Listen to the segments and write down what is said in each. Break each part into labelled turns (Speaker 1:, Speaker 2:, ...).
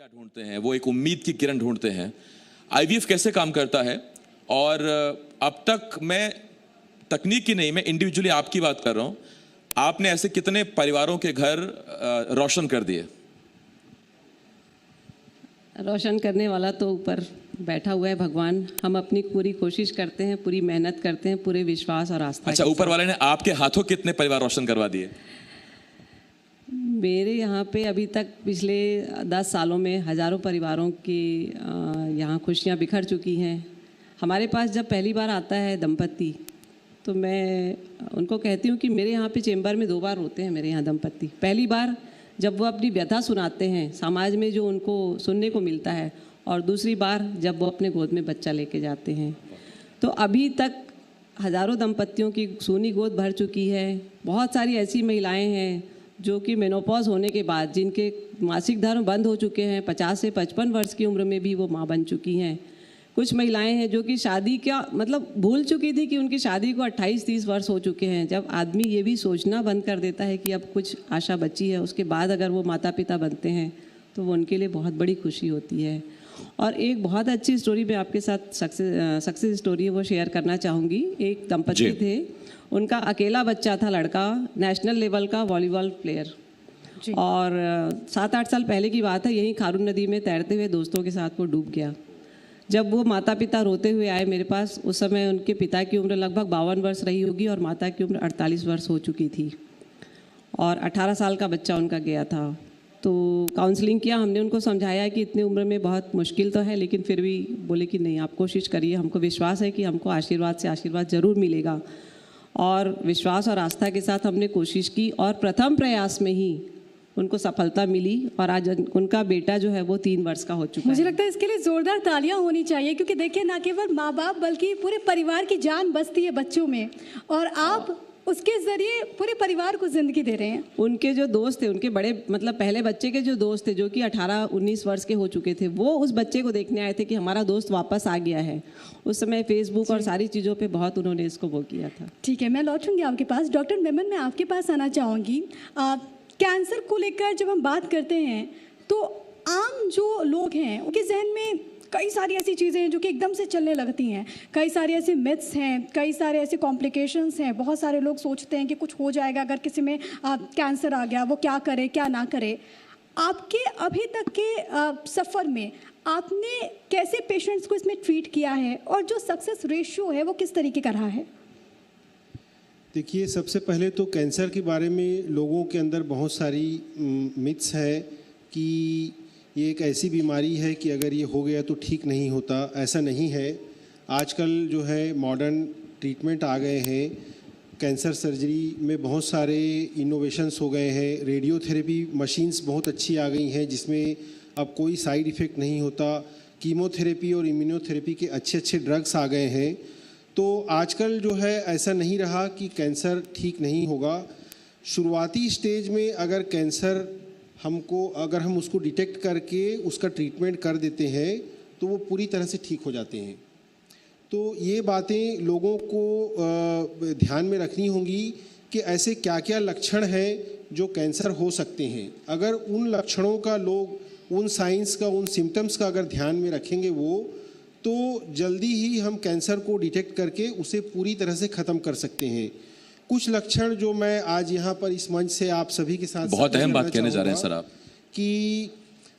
Speaker 1: दिया ढूंढते हैं, वो एक उम्मीद की किरण ढूंढते हैं। आईवीएफ कैसे काम करता है, और अब तक मैं तकनीक की नहीं, मैं इंडिविजुअली आपकी बात कर रहा हूं, आपने ऐसे कितने परिवारों के घर रोशन कर दिए?
Speaker 2: रोशन करने वाला तो ऊपर बैठा हुआ है भगवान। हम अपनी पूरी कोशिश करते हैं, पूरी मेहनत करते हैं, पूरे विश्वास और आस्था।
Speaker 1: अच्छा, ऊपर वाले ने आपके हाथों कितने परिवार रोशन करवा दिए?
Speaker 2: मेरे यहाँ पे अभी तक पिछले 10 सालों में हज़ारों परिवारों की यहाँ खुशियाँ बिखर चुकी हैं। हमारे पास जब पहली बार आता है दंपति, तो मैं उनको कहती हूँ कि मेरे यहाँ पे चेंबर में 2 बार होते हैं मेरे यहाँ दंपति। पहली बार जब वो अपनी व्यथा सुनाते हैं, समाज में जो उनको सुनने को मिलता है, और दूसरी बार जब वो अपने गोद में बच्चा लेके जाते हैं। तो अभी तक हज़ारों दंपतियों की सूनी गोद भर चुकी है। बहुत सारी ऐसी महिलाएं हैं जो कि मेनोपॉज होने के बाद, जिनके मासिक धर्म बंद हो चुके हैं, 50 से 55 वर्ष की उम्र में भी वो माँ बन चुकी हैं। कुछ महिलाएं हैं जो कि शादी का मतलब भूल चुकी थी कि उनकी शादी को 28-30 वर्ष हो चुके हैं। जब आदमी ये भी सोचना बंद कर देता है कि अब कुछ आशा बची है, उसके बाद अगर वो माता पिता बनते हैं तो वो उनके लिए बहुत बड़ी खुशी होती है। और एक बहुत अच्छी स्टोरी मैं आपके साथ सक्सेस स्टोरी है वो शेयर करना चाहूँगी। एक दंपति थे, उनका अकेला बच्चा था, लड़का नेशनल लेवल का वॉलीबॉल प्लेयर, और 7-8 साल पहले की बात है, यहीं खारून नदी में तैरते हुए दोस्तों के साथ वो डूब गया। जब वो माता पिता रोते हुए आए मेरे पास, उस समय उनके पिता की उम्र लगभग 52 वर्ष रही होगी और माता की उम्र 48 वर्ष हो चुकी थी, और 18 साल का बच्चा उनका गया था। तो काउंसलिंग किया, हमने उनको समझाया कि इतनी उम्र में बहुत मुश्किल तो है, लेकिन फिर भी बोले कि नहीं, आप कोशिश करिए, हमको विश्वास है कि हमको आशीर्वाद से आशीर्वाद ज़रूर मिलेगा। और विश्वास और आस्था के साथ हमने कोशिश की, और प्रथम प्रयास में ही उनको सफलता मिली, और आज उनका बेटा जो है वो 3 वर्ष का हो चुका है।
Speaker 3: मुझे लगता है इसके लिए जोरदार तालियां होनी चाहिए, क्योंकि देखिए ना केवल माँ बाप बल्कि पूरे परिवार की जान बसती है बच्चों में, और आप उसके जरिए पूरे परिवार को जिंदगी दे रहे हैं।
Speaker 2: उनके जो दोस्त थे, उनके बड़े मतलब पहले बच्चे के जो दोस्त थे, जो कि 18-19 वर्ष के हो चुके थे, वो उस बच्चे को देखने आए थे कि हमारा दोस्त वापस आ गया है। उस समय फेसबुक और सारी चीज़ों पे बहुत उन्होंने इसको वो किया था।
Speaker 3: ठीक है, मैं लौटूंगी आपके पास। डॉक्टर मेमन, मैं आपके पास आना चाहूँगी। कैंसर को लेकर जब हम बात करते हैं तो आम जो लोग हैं उनके जहन में कई सारी ऐसी चीज़ें हैं जो कि एकदम से चलने लगती हैं, कई सारे ऐसे मिथ्स हैं, कई सारे ऐसे कॉम्प्लिकेशंस हैं। बहुत सारे लोग सोचते हैं कि कुछ हो जाएगा अगर किसी में कैंसर आ गया, वो क्या करे क्या ना करे। आपके अभी तक के सफ़र में आपने कैसे पेशेंट्स को इसमें ट्रीट किया है, और जो सक्सेस रेशियो है वो किस तरीके का रहा है?
Speaker 4: देखिए, सबसे पहले तो कैंसर के बारे में लोगों के अंदर बहुत सारी मिथ्स है कि ये एक ऐसी बीमारी है कि अगर ये हो गया तो ठीक नहीं होता। ऐसा नहीं है। आजकल जो है मॉडर्न ट्रीटमेंट आ गए हैं। कैंसर सर्जरी में बहुत सारे इनोवेशंस हो गए हैं। रेडियोथेरेपी मशीन्स बहुत अच्छी आ गई हैं जिसमें अब कोई साइड इफ़ेक्ट नहीं होता। कीमोथेरेपी और इम्यूनोथेरेपी के अच्छे ड्रग्स आ गए हैं। तो आजकल जो है ऐसा नहीं रहा कि कैंसर ठीक नहीं होगा। शुरुआती स्टेज में अगर कैंसर अगर हम उसको डिटेक्ट करके उसका ट्रीटमेंट कर देते हैं तो वो पूरी तरह से ठीक हो जाते हैं। तो ये बातें लोगों को ध्यान में रखनी होंगी कि ऐसे क्या क्या लक्षण हैं जो कैंसर हो सकते हैं। अगर उन लक्षणों का लोग उन साइंस का, उन सिम्टम्स का अगर ध्यान में रखेंगे तो जल्दी ही हम कैंसर को डिटेक्ट करके उसे पूरी तरह से ख़त्म कर सकते हैं। कुछ लक्षण जो मैं आज यहाँ पर इस मंच से आप सभी के साथ
Speaker 1: बहुत अहम बात कहने जा रहे हैं सर आप,
Speaker 4: कि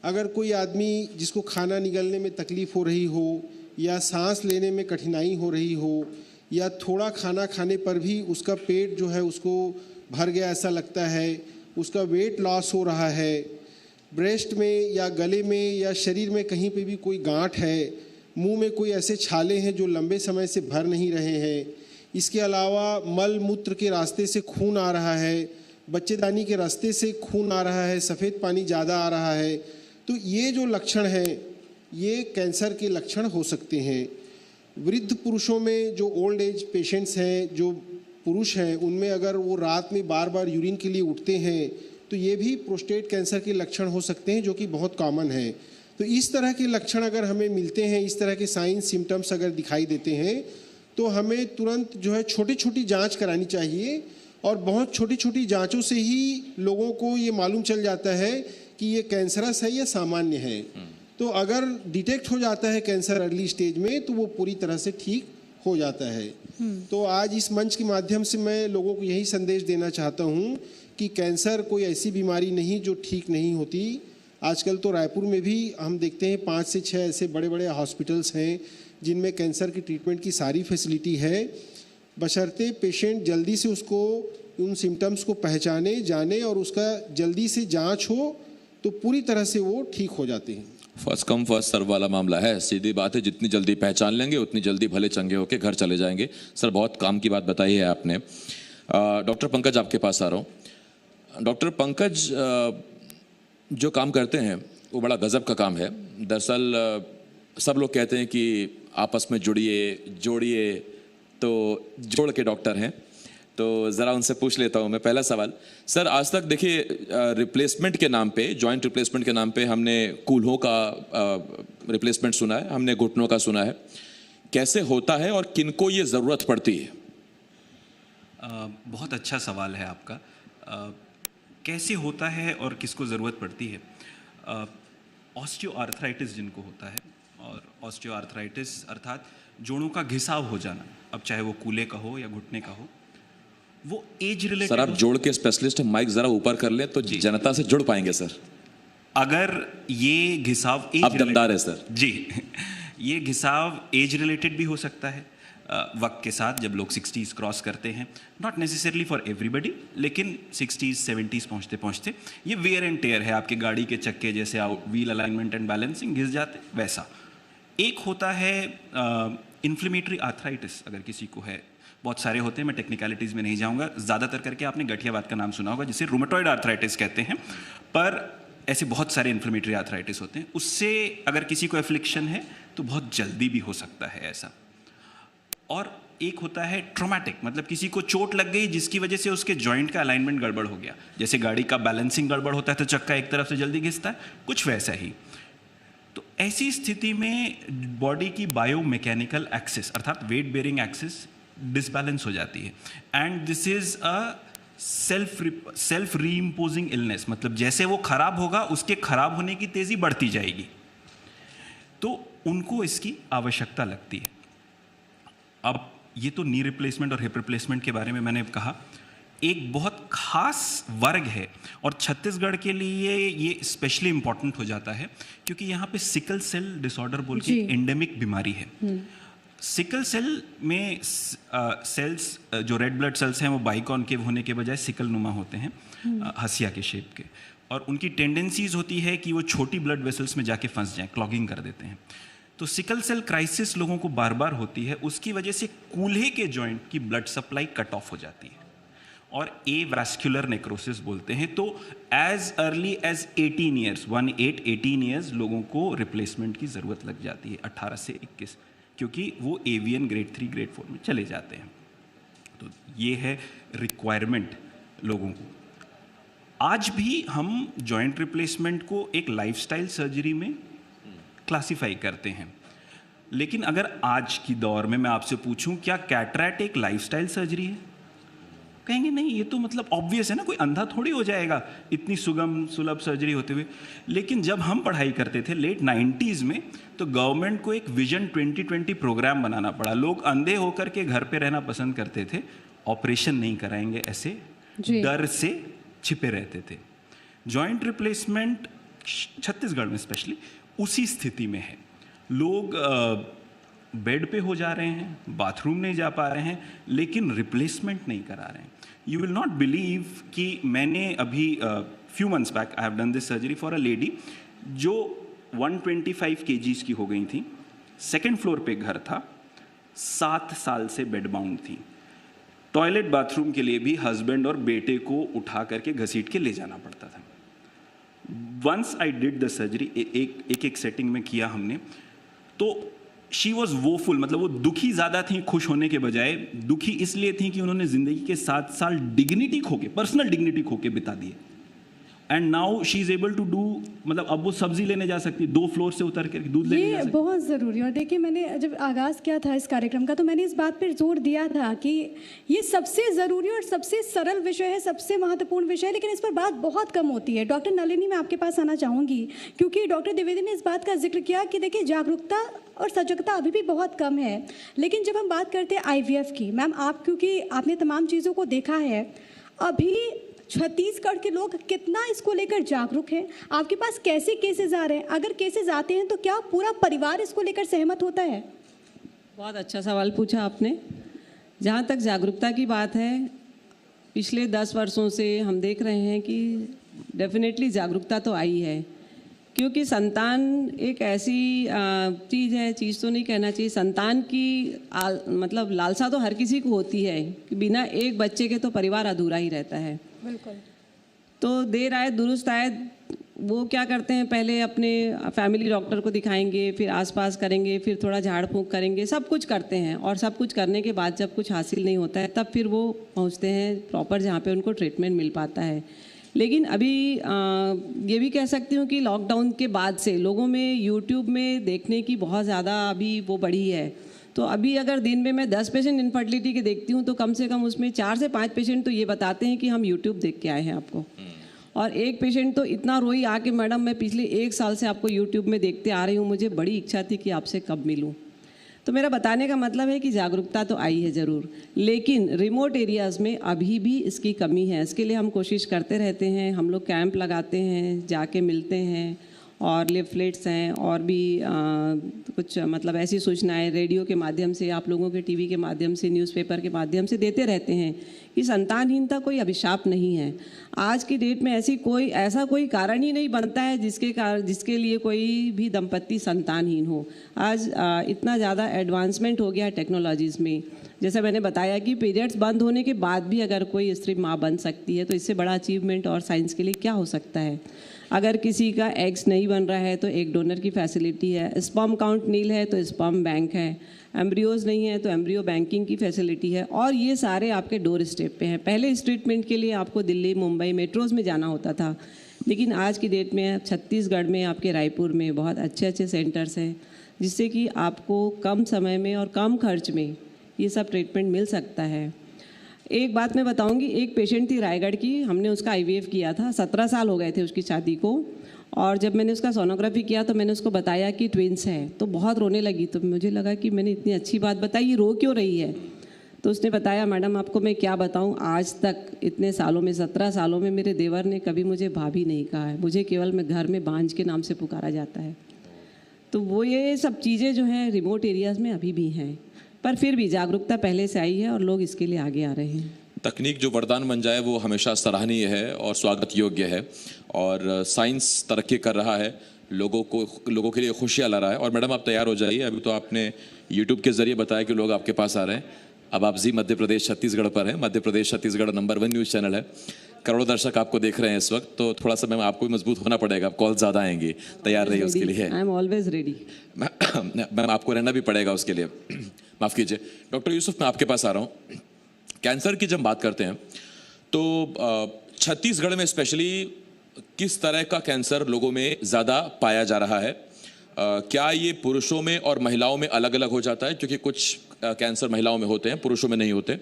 Speaker 4: अगर कोई आदमी जिसको खाना निगलने में तकलीफ़ हो रही हो, या सांस लेने में कठिनाई हो रही हो, या थोड़ा खाना खाने पर भी उसका पेट जो है उसको भर गया ऐसा लगता है, उसका वेट लॉस हो रहा है, ब्रेस्ट में या गले में या शरीर में कहीं पे भी कोई गांठ है, मुंह में कोई ऐसे छाले हैं जो लंबे समय से भर नहीं रहे हैं, इसके अलावा मल मूत्र के रास्ते से खून आ रहा है, बच्चेदानी के रास्ते से खून आ रहा है, सफ़ेद पानी ज़्यादा आ रहा है, तो ये जो लक्षण हैं ये कैंसर के लक्षण हो सकते हैं। वृद्ध पुरुषों में जो ओल्ड एज पेशेंट्स हैं, जो पुरुष हैं, उनमें अगर वो रात में बार बार यूरिन के लिए उठते हैं तो ये भी प्रोस्टेट कैंसर के लक्षण हो सकते हैं, जो कि बहुत कॉमन है। तो इस तरह के लक्षण अगर हमें मिलते हैं, इस तरह के साइंस सिम्टम्स अगर दिखाई देते हैं, तो हमें तुरंत जो है छोटी जांच करानी चाहिए। और बहुत छोटी जांचों से ही लोगों को ये मालूम चल जाता है कि ये कैंसरस है या सामान्य है। तो अगर डिटेक्ट हो जाता है कैंसर अर्ली स्टेज में तो वो पूरी तरह से ठीक हो जाता है। तो आज इस मंच के माध्यम से मैं लोगों को यही संदेश देना चाहता हूँ कि कैंसर कोई ऐसी बीमारी नहीं जो ठीक नहीं होती। आजकल तो रायपुर में भी हम देखते हैं 5 से 6 ऐसे बड़े बड़े हॉस्पिटल्स हैं जिनमें कैंसर की ट्रीटमेंट की सारी फैसिलिटी है, बशर्ते पेशेंट जल्दी से उसको उन सिम्टम्स को पहचाने जाने और उसका जल्दी से जांच हो तो पूरी तरह से वो ठीक हो जाते हैं।
Speaker 1: फर्स्ट कम फर्स्ट सर्व वाला मामला है, सीधी बात है, जितनी जल्दी पहचान लेंगे उतनी जल्दी भले चंगे होके घर चले जाएंगे। सर बहुत काम की बात बताई है आपने। डॉक्टर पंकज आपके पास आ रहा हूँ। डॉक्टर पंकज जो काम करते हैं वो बड़ा गजब का काम है। दरअसल सब लोग कहते हैं कि आपस में जोड़िए तो जोड़ के डॉक्टर हैं। तो ज़रा उनसे पूछ लेता हूँ मैं पहला सवाल। सर आज तक देखिए रिप्लेसमेंट के नाम पे, जॉइंट रिप्लेसमेंट के नाम पे हमने कूल्हों का रिप्लेसमेंट सुना है, हमने घुटनों का सुना है। कैसे होता है और किनको ये ज़रूरत पड़ती है?
Speaker 5: बहुत अच्छा सवाल है आपका। कैसे होता है और किसको ज़रूरत पड़ती है? ऑस्टियोआर्थराइटिस जिनको होता है, और ऑस्टियोआर्थराइटिस अर्थात जोड़ों का घिसाव हो जाना, अब चाहे वो कूल्हे का हो या घुटने का हो, वो एज रिलेटेड।
Speaker 1: सर आप जोड़ के स्पेशलिस्ट हैं, माइक ज़रा ऊपर कर लें तो जनता से जुड़ पाएंगे सर।
Speaker 5: अगर ये घिसाव
Speaker 1: आप दमदार है सर
Speaker 5: जी। ये घिसाव एज रिलेटेड भी हो सकता है वक्त के साथ, जब लोग 60s क्रॉस करते हैं, नॉट नेसेसरली फॉर एवरीबडी, लेकिन 60s 70s पहुँचते पहुँचते ये वेयर एंड टेयर है। आपके गाड़ी के चक्के जैसे व्हील अलाइनमेंट एंड बैलेंसिंग घिस जाते वैसा। एक होता है इन्फ्लेमेटरी आर्थराइटिस, अगर किसी को है, बहुत सारे होते हैं, मैं टेक्निकलिटीज़ में नहीं जाऊंगा। ज़्यादातर करके आपने गठियावाद का नाम सुना होगा जिसे रूमेटॉइड आर्थराइटिस कहते हैं, पर ऐसे बहुत सारे इन्फ्लेमेटरी आर्थराइटिस होते हैं। उससे अगर किसी को एफ्लिक्शन है तो बहुत जल्दी भी हो सकता है ऐसा। और एक होता है ट्रॉमेटिक, मतलब किसी को चोट लग गई जिसकी वजह से उसके जॉइंट का अलाइनमेंट गड़बड़ हो गया। जैसे गाड़ी का बैलेंसिंग गड़बड़ होता है तो चक्का एक तरफ से जल्दी घिसता है, कुछ वैसा ही। तो ऐसी स्थिति में बॉडी की बायोमैकेनिकल एक्सिस अर्थात वेट बेयरिंग एक्सिस डिसबैलेंस हो जाती है, and this is a self reimposing illness. मतलब जैसे वो खराब होगा उसके खराब होने की तेजी बढ़ती जाएगी, तो उनको इसकी आवश्यकता लगती है। अब ये तो नी रिप्लेसमेंट और हिप रिप्लेसमेंट के बारे में मैंने कहा। एक बहुत खास वर्ग है और छत्तीसगढ़ के लिए ये स्पेशली इंपॉर्टेंट हो जाता है क्योंकि यहाँ पे सिकल सेल डिसऑर्डर बोल के एंडेमिक बीमारी है। सिकल सेल में सेल्स जो रेड ब्लड सेल्स हैं वो बाइकॉनकेव होने के बजाय सिकल नुमा होते हैं, हसिया के शेप के, और उनकी टेंडेंसीज होती है कि वो छोटी ब्लड वेसल्स में जाके फंस जाएं, क्लॉगिंग कर देते हैं। तो सिकल सेल क्राइसिस लोगों को बार बार होती है, उसकी वजह से कूल्हे के जॉइंट की ब्लड सप्लाई कट ऑफ हो जाती है और एवास्कुलर नेक्रोसिस बोलते हैं। तो as early as 18 years 18 years लोगों को रिप्लेसमेंट की ज़रूरत लग जाती है, 18 से 21, क्योंकि वो एवियन ग्रेड 3 ग्रेड 4 में चले जाते हैं। तो ये है रिक्वायरमेंट लोगों को। आज भी हम जॉइंट रिप्लेसमेंट को एक लाइफस्टाइल सर्जरी में क्लासिफाई करते हैं, लेकिन अगर आज की दौर में मैं आपसे पूछूं क्या कैटरैक्ट एक लाइफस्टाइल सर्जरी है, कहेंगे नहीं, ये तो मतलब ऑब्वियस है ना, कोई अंधा थोड़ी हो जाएगा इतनी सुलभ सर्जरी होते हुए। लेकिन जब हम पढ़ाई करते थे लेट 90s में, तो गवर्नमेंट को एक विजन 2020 प्रोग्राम बनाना पड़ा। लोग अंधे होकर के घर पे रहना पसंद करते थे, ऑपरेशन नहीं कराएंगे ऐसे डर से छिपे रहते थे। जॉइंट रिप्लेसमेंट छत्तीसगढ़ में स्पेशली उसी स्थिति में है। लोग बेड पे हो जा रहे हैं, बाथरूम नहीं जा पा रहे हैं, लेकिन रिप्लेसमेंट नहीं करा रहे हैं। यू विल नॉट बिलीव कि मैंने अभी few months back I have done this surgery for a lady जो 125 kgs की हो गई थी, सेकेंड फ्लोर पे घर था, 7 साल से बेड बाउंड थी। टॉयलेट बाथरूम के लिए भी हस्बैंड और बेटे को उठा करके घसीट के ले जाना पड़ता था। Once I did the surgery, एक सेटिंग में किया हमने, तो शी वॉज वोफुल, मतलब वो दुखी ज़्यादा थी खुश होने के बजाय। दुखी इसलिए थी कि उन्होंने ज़िंदगी के 7 साल डिग्निटी खो के, पर्सनल डिग्निटी खो के बिता दिए। And now she is able to do, मतलब अब वो सब्जी लेने जा सकती है, 2 फ्लोर से उतर कर दूध लेने जा
Speaker 3: ये
Speaker 5: सकती है।
Speaker 3: बहुत ज़रूरी है। और देखिए, मैंने जब आगाज़ किया था इस कार्यक्रम का तो मैंने इस बात पर जोर दिया था कि ये सबसे ज़रूरी और सबसे सरल विषय है, सबसे महत्वपूर्ण विषय है, लेकिन इस पर बात बहुत कम होती है। डॉक्टर नलिनी, मैं आपके पास आना चाहूँगी क्योंकि डॉक्टर द्विवेदी ने इस बात का जिक्र किया कि देखिए जागरूकता और सजगता अभी भी बहुत कम है। लेकिन जब हम बात करते हैं IVF की, मैम आप क्योंकि आपने तमाम चीज़ों को देखा है, अभी छत्तीसगढ़ के लोग कितना इसको लेकर जागरूक हैं? आपके पास कैसे केसेस आ रहे हैं? अगर केसेस आते हैं तो क्या पूरा परिवार इसको लेकर सहमत होता है?
Speaker 2: बहुत अच्छा सवाल पूछा आपने। जहाँ तक जागरूकता की बात है, पिछले 10 वर्षों से हम देख रहे हैं कि डेफिनेटली जागरूकता तो आई है, क्योंकि संतान एक ऐसी चीज़ तो नहीं कहना चाहिए, संतान की मतलब लालसा तो हर किसी को होती है कि बिना एक बच्चे के तो परिवार अधूरा ही रहता है।
Speaker 3: बिल्कुल।
Speaker 2: तो देर आए दुरुस्त आए, वो क्या करते हैं, पहले अपने फैमिली डॉक्टर को दिखाएंगे, फिर आसपास करेंगे, फिर थोड़ा झाड़ फूंक करेंगे, सब कुछ करते हैं, और सब कुछ करने के बाद जब कुछ हासिल नहीं होता है तब फिर वो पहुंचते हैं प्रॉपर जहाँ पे उनको ट्रीटमेंट मिल पाता है। लेकिन अभी ये भी कह सकती हूँ कि लॉकडाउन के बाद से लोगों में यूट्यूब में देखने की बहुत ज़्यादा अभी वो बढ़ी है। तो अभी अगर दिन में मैं 10 पेशेंट इनफर्टिलिटी के देखती हूँ तो कम से कम उसमें 4 से 5 पेशेंट तो ये बताते हैं कि हम यूट्यूब देख के आए हैं आपको। और एक पेशेंट तो इतना रोई आके, मैडम मैं पिछले 1 साल से आपको यूट्यूब में देखते आ रही हूँ, मुझे बड़ी इच्छा थी कि आपसे कब मिलूँ। तो मेरा बताने का मतलब है कि जागरूकता तो आई है ज़रूर, लेकिन रिमोट एरियाज़ में अभी भी इसकी कमी है। इसके लिए हम कोशिश करते रहते हैं, हम लोग कैंप लगाते हैं, जाके मिलते हैं, और लिफलेट्स हैं, और भी कुछ मतलब ऐसी सूचनाएं रेडियो के माध्यम से, आप लोगों के टीवी के माध्यम से, न्यूज़पेपर के माध्यम से देते रहते हैं कि संतानहीनता कोई अभिशाप नहीं है। आज की डेट में ऐसा कोई कारण ही नहीं बनता है जिसके लिए कोई भी दंपत्ति संतानहीन हो। आज इतना ज़्यादा एडवांसमेंट हो गया है टेक्नोलॉजीज़ में। जैसे मैंने बताया कि पीरियड्स बंद होने के बाद भी अगर कोई स्त्री माँ बन सकती है तो इससे बड़ा अचीवमेंट और साइंस के लिए क्या हो सकता है। अगर किसी का एग्स नहीं बन रहा है तो एक डोनर की फैसिलिटी है, स्पर्म काउंट नील है तो स्पर्म बैंक है, एम्ब्रियोज नहीं है तो एम्ब्रियो बैंकिंग की फैसिलिटी है, और ये सारे आपके डोर स्टेप पे हैं। पहले इस ट्रीटमेंट के लिए आपको दिल्ली, मुंबई मेट्रोज़ में जाना होता था, लेकिन आज की डेट में छत्तीसगढ़ में, आपके रायपुर में बहुत अच्छे सेंटर्स हैं जिससे कि आपको कम समय में और कम खर्च में ये सब ट्रीटमेंट मिल सकता है। एक बात मैं बताऊंगी, एक पेशेंट थी रायगढ़ की, हमने उसका IVF किया था, 17 साल हो गए थे उसकी शादी को, और जब मैंने उसका सोनोग्राफी किया तो मैंने उसको बताया कि ट्विंस हैं, तो बहुत रोने लगी। तो मुझे लगा कि मैंने इतनी अच्छी बात बताई, ये रो क्यों रही है? तो उसने बताया, मैडम आपको मैं क्या बताऊं, आज तक इतने सालों में, 17 सालों में मेरे देवर ने कभी मुझे भाभी नहीं कहा है, मुझे केवल मैं घर में बांझ के नाम से पुकारा जाता है। तो वो ये सब चीज़ें जो हैं रिमोट एरियाज़ में अभी भी हैं, पर फिर भी जागरूकता पहले से आई है और लोग इसके लिए आगे आ रहे हैं।
Speaker 1: तकनीक जो वरदान बन जाए वो हमेशा सराहनीय है और स्वागत योग्य है, और साइंस तरक्की कर रहा है, लोगों के लिए खुशियाँ ला रहा है। और मैडम आप तैयार हो जाइए, अभी तो आपने यूट्यूब के ज़रिए बताया कि लोग आपके पास आ रहे हैं, अब आप जी मध्य प्रदेश छत्तीसगढ़ पर हैं। Madhya Pradesh Chhattisgarh number 1 news channel है, करोड़ों दर्शक आपको देख रहे हैं इस वक्त, तो थोड़ा सा मैम आपको भी मजबूत होना पड़ेगा, कॉल ज़्यादा आएंगी, तैयार रहिए उसके लिए।
Speaker 2: I am always ready.
Speaker 1: Ma'am आपको रहना भी पड़ेगा उसके लिए, माफ़ कीजिए। डॉक्टर यूसुफ, मैं आपके पास आ रहा हूँ। कैंसर की जब बात करते हैं तो छत्तीसगढ़ में स्पेशली किस तरह का कैंसर लोगों में ज़्यादा पाया जा रहा है? क्या ये पुरुषों में और महिलाओं में अलग अलग हो जाता है? क्योंकि कुछ कैंसर महिलाओं में होते हैं, पुरुषों में नहीं होते।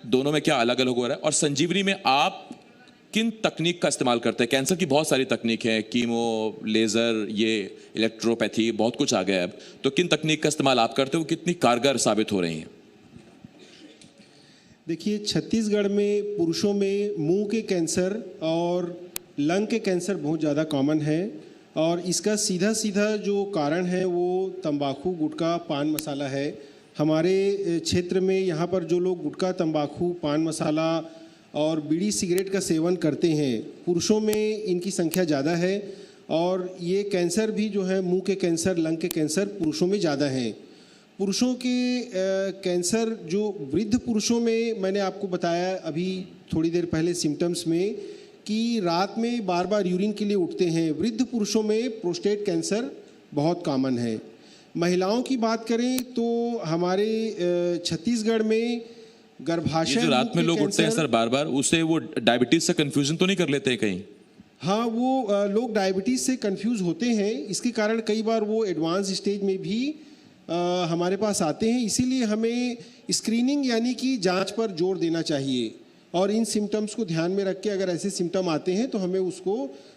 Speaker 1: दोनों में क्या अलग अलग हो रहा है? और संजीवनी में आप किन तकनीक का इस्तेमाल करते हैं? कैंसर की बहुत सारी तकनीक है, कीमो, लेज़र, ये इलेक्ट्रोपैथी, बहुत कुछ आ गया है, तो किन तकनीक का इस्तेमाल आप करते हो, कितनी कारगर साबित हो रही हैं?
Speaker 4: देखिए, छत्तीसगढ़ में पुरुषों में मुंह के कैंसर और लंग के कैंसर बहुत ज़्यादा कॉमन है, और इसका सीधा जो कारण है वो तंबाकू, गुटखा, पान मसाला है। हमारे क्षेत्र में यहाँ पर जो लोग गुटखा, तंबाकू, पान मसाला और बीड़ी सिगरेट का सेवन करते हैं, पुरुषों में इनकी संख्या ज़्यादा है, और ये कैंसर भी जो है, मुंह के कैंसर, लंग के कैंसर पुरुषों में ज़्यादा हैं। पुरुषों के कैंसर जो वृद्ध पुरुषों में, मैंने आपको बताया अभी थोड़ी देर पहले सिम्टम्स में, कि रात में बार बार यूरिन के लिए उठते हैं। वृद्ध पुरुषों में प्रोस्टेट कैंसर बहुत कॉमन है। महिलाओं की बात करें तो हमारे छत्तीसगढ़ में
Speaker 1: ये
Speaker 4: गर्भाशय
Speaker 1: जो रात
Speaker 4: मुख
Speaker 1: में
Speaker 4: के
Speaker 1: लोग उठते हैं
Speaker 4: कैंसर-
Speaker 1: सर बार बार, उससे वो डायबिटीज से कंफ्यूजन तो नहीं कर लेते हैं कहीं?
Speaker 4: हाँ, वो लोग डायबिटीज़ से कंफ्यूज होते हैं। इसके कारण कई बार वो एडवांस स्टेज में भी हमारे पास आते हैं। इसीलिए हमें स्क्रीनिंग यानी कि जांच पर जोर देना चाहिए और इन सिम्टम्स को ध्यान में रख के अगर ऐसे सिम्टम आते हैं तो हमें उसको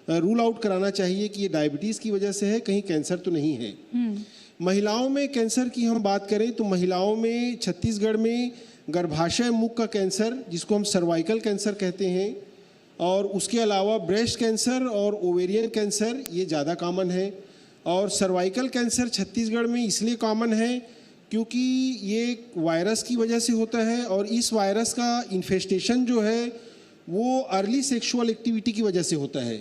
Speaker 4: रूल आउट कराना चाहिए कि ये डायबिटीज़ की वजह से है, कहीं कैंसर तो नहीं है। महिलाओं में कैंसर की हम बात करें तो महिलाओं में छत्तीसगढ़ में गर्भाशय मुख का कैंसर, जिसको हम सर्वाइकल कैंसर कहते हैं, और उसके अलावा ब्रेस्ट कैंसर और ओवेरियन कैंसर ये ज़्यादा कॉमन है। और सर्वाइकल कैंसर छत्तीसगढ़ में इसलिए कॉमन है क्योंकि ये एक वायरस की वजह से होता है और इस वायरस का इन्फेस्टेशन जो है वो अर्ली सेक्सुअल एक्टिविटी की वजह से होता है।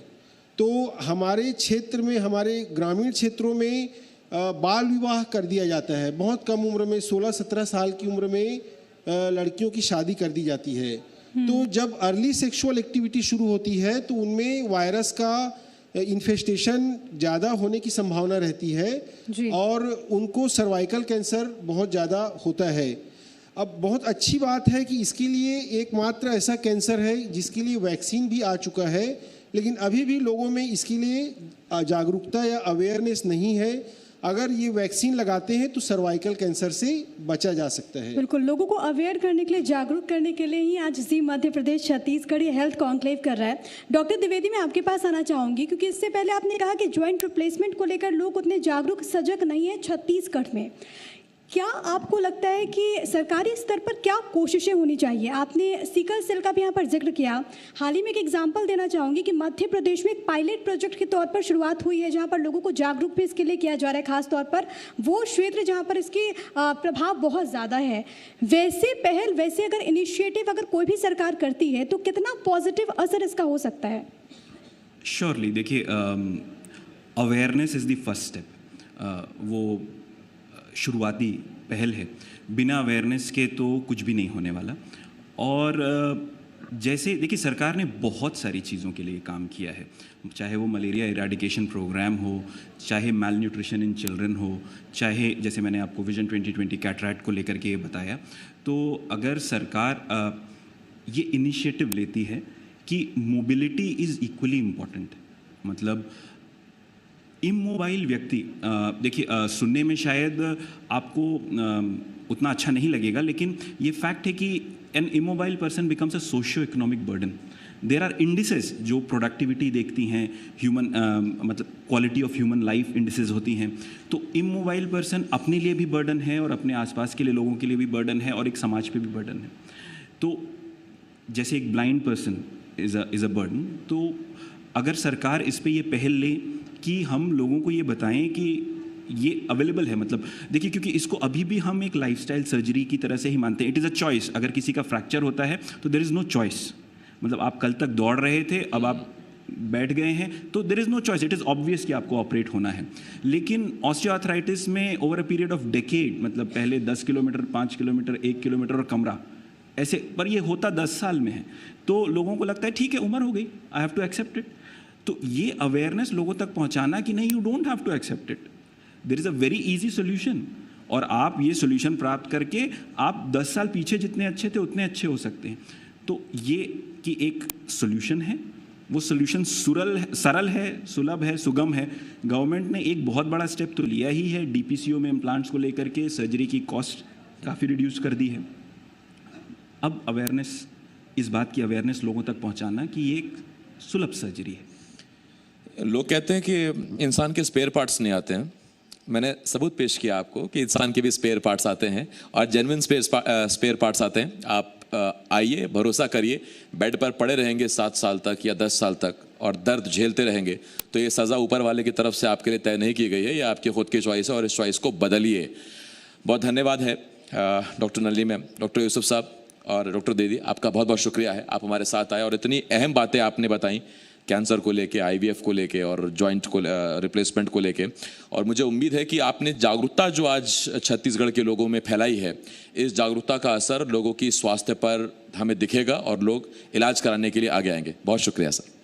Speaker 4: तो हमारे क्षेत्र में, हमारे ग्रामीण क्षेत्रों में बाल विवाह कर दिया जाता है। बहुत कम उम्र में 16-17 साल की उम्र में लड़कियों की शादी कर दी जाती है। तो जब अर्ली सेक्सुअल एक्टिविटी शुरू होती है तो उनमें वायरस का इन्फेस्टेशन ज़्यादा होने की संभावना रहती है
Speaker 3: जी।
Speaker 4: और उनको सर्वाइकल कैंसर बहुत ज़्यादा होता है। अब बहुत अच्छी बात है कि इसके लिए एकमात्र ऐसा कैंसर है जिसके लिए वैक्सीन भी आ चुका है, लेकिन अभी भी लोगों में इसके लिए जागरूकता या अवेयरनेस नहीं है। अगर ये वैक्सीन लगाते हैं तो सर्वाइकल कैंसर से बचा जा सकता है।
Speaker 3: बिल्कुल, लोगों को अवेयर करने के लिए, जागरूक करने के लिए ही आज जी मध्य प्रदेश छत्तीसगढ़ ये हेल्थ कॉन्क्लेव कर रहा है। डॉक्टर द्विवेदी, मैं आपके पास आना चाहूँगी क्योंकि इससे पहले आपने कहा कि जॉइंट रिप्लेसमेंट को लेकर लोग उतने जागरूक, सजग नहीं है छत्तीसगढ़ में। क्या आपको लगता है कि सरकारी स्तर पर क्या कोशिशें होनी चाहिए? आपने सिकल सेल का भी यहाँ पर जिक्र किया। हाल ही में एक एग्जांपल देना चाहूँगी कि मध्य प्रदेश में एक पायलट प्रोजेक्ट के तौर पर शुरुआत हुई है जहाँ पर लोगों को जागरूक भी इसके लिए किया जा रहा है, खास तौर पर वो क्षेत्र जहाँ पर इसके प्रभाव बहुत ज़्यादा है। वैसे पहल, वैसे अगर इनिशिएटिव अगर कोई भी सरकार करती है तो कितना पॉजिटिव असर इसका हो सकता है?
Speaker 5: श्योरली, देखिए, awareness is the first step. वो शुरुआती पहल है। बिना अवेयरनेस के तो कुछ भी नहीं होने वाला। और जैसे देखिए, सरकार ने बहुत सारी चीज़ों के लिए काम किया है, चाहे वो मलेरिया इराडिकेशन प्रोग्राम हो, चाहे माल न्यूट्रिशन इन चिल्ड्रन हो, चाहे जैसे मैंने आपको विजन 2020 कैटरैक्ट को लेकर के ये बताया। तो अगर सरकार ये इनिशिएटिव लेती है कि मोबिलिटी इज़ इक्वली इम्पॉर्टेंट, मतलब इमोबाइल व्यक्ति, देखिए, सुनने में शायद आपको उतना अच्छा नहीं लगेगा, लेकिन ये फैक्ट है कि an immobile person becomes a socio economic burden. There are indices जो प्रोडक्टिविटी देखती हैं, ह्यूमन मतलब quality of human life indices होती हैं। तो इमोबाइल पर्सन अपने लिए भी बर्डन है और अपने आसपास के लिए लोगों के लिए भी बर्डन है और एक समाज पे भी बर्डन है। तो जैसे एक blind person is a burden, तो अगर सरकार इस पे ये पहल ले कि हम लोगों को ये बताएं कि ये अवेलेबल है, मतलब देखिए, क्योंकि इसको अभी भी हम एक लाइफस्टाइल सर्जरी की तरह से ही मानते हैं। It is a choice. अगर किसी का फ्रैक्चर होता है तो देयर इज़ नो चॉइस, मतलब आप कल तक दौड़ रहे थे, अब आप बैठ गए हैं, तो there is no choice, it is obvious कि आपको ऑपरेट होना है। लेकिन ऑस्टियोआर्थराइटिस में over a period of decade, मतलब पहले 10 किलोमीटर, 5 किलोमीटर, 1 किलोमीटर और कमरा ऐसे, पर ये होता 10 साल में है। तो लोगों को लगता है ठीक है, उम्र हो गई, I have to accept it. तो ये अवेयरनेस लोगों तक पहुंचाना कि नहीं, you don't have to accept it, there is a very easy solution. और आप ये सोल्यूशन प्राप्त करके आप 10 साल पीछे जितने अच्छे थे उतने अच्छे हो सकते हैं। तो ये कि एक सोल्यूशन है, वो सोल्यूशन सरल है, सुलभ है, सुगम है। गवर्नमेंट ने एक बहुत बड़ा स्टेप तो लिया ही है, डीपीसीओ में इम्प्लांट्स को लेकर के सर्जरी की कॉस्ट काफ़ी रिड्यूस कर दी है। अब अवेयरनेस, इस बात की अवेयरनेस लोगों तक पहुंचाना कि ये एक सुलभ सर्जरी है।
Speaker 1: लोग कहते हैं कि इंसान के स्पेयर पार्ट्स नहीं आते हैं। मैंने सबूत पेश किया आपको कि इंसान के भी स्पेयर पार्ट्स आते हैं और जेन्युइन स्पेयर पार्ट्स आते हैं। आप आइए, भरोसा करिए, बेड पर पड़े रहेंगे 7 साल तक या 10 साल तक और दर्द झेलते रहेंगे तो ये सज़ा ऊपर वाले की तरफ से आपके लिए तय नहीं की गई है, ये आपकी खुद की चॉइस है और इस चॉइस को बदलिए। बहुत धन्यवाद है doctor Nalini ma'am, doctor Yusuf साहब और डॉक्टर दीदी, आपका बहुत बहुत शुक्रिया है, आप हमारे साथ आए और इतनी अहम बातें आपने बताई कैंसर को लेके, आईवीएफ को लेके और जॉइंट को रिप्लेसमेंट को लेके। और मुझे उम्मीद है कि आपने जागरूकता जो आज छत्तीसगढ़ के लोगों में फैलाई है, इस जागरूकता का असर लोगों की स्वास्थ्य पर हमें दिखेगा और लोग इलाज कराने के लिए आगे आएंगे। बहुत शुक्रिया सर।